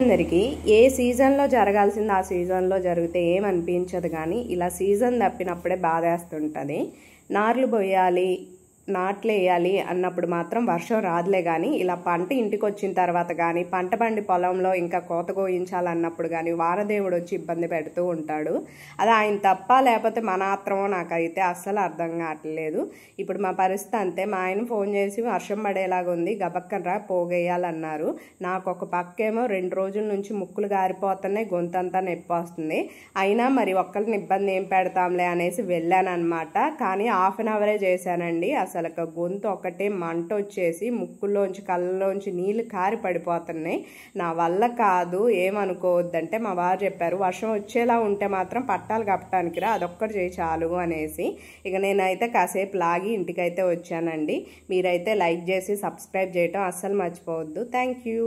అందరికి ఏ సీజన్లో జరగాల్సింది ఆ సీజన్లో జరిగితే ఏమనిపించదు, కానీ ఇలా సీజన్ తప్పినప్పుడే బాధేస్తుంటుంది. నార్లు పోయాలి, నాట్లు వేయాలి అన్నప్పుడు మాత్రం వర్షం రాదులే, కానీ ఇలా పంట ఇంటికి వచ్చిన తర్వాత కానీ పంట పండి పొలంలో ఇంకా కోత కోయించాలన్నప్పుడు కానీ వానదేవుడు వచ్చి ఇబ్బంది పెడుతూ ఉంటాడు. అది ఆయన తప్ప లేకపోతే మన ఆత్రమో నాకైతే అస్సలు అర్థం కావట్లేదు. ఇప్పుడు మా పరిస్థితి అంతే. మా ఆయన ఫోన్ చేసి వర్షం పడేలాగా ఉంది, గబక్కనరా పోగేయాలన్నారు. నాకు ఒక పక్కేమో 2 రోజుల నుంచి ముక్కులు గారిపోతున్నాయి, గొంతంతా నొప్పి వస్తుంది. అయినా మరి ఒక్కరిని ఇబ్బంది ఏం పెడతాంలే అనేసి వెళ్ళాను అనమాట. కానీ హాఫ్ అన్ అవరే చేశానండి. అసలు గొంతు ఒకటే మంట వచ్చేసి ముక్కుల్లోంచి కళ్ళలోంచి నీళ్లు కారి పడిపోతున్నాయి. నా వల్ల కాదు, ఏమనుకోవద్దంటే మా వారు చెప్పారు, వర్షం వచ్చేలా ఉంటే మాత్రం పట్టాలు కప్పటానికి రా, అదొక్కటి చేయి చాలు అనేసి. ఇక నేనైతే కాసేపు లాగి ఇంటికైతే వచ్చానండి. మీరైతే లైక్ చేసి సబ్స్క్రైబ్ చేయటం అస్సలు మర్చిపోవద్దు. Thank you.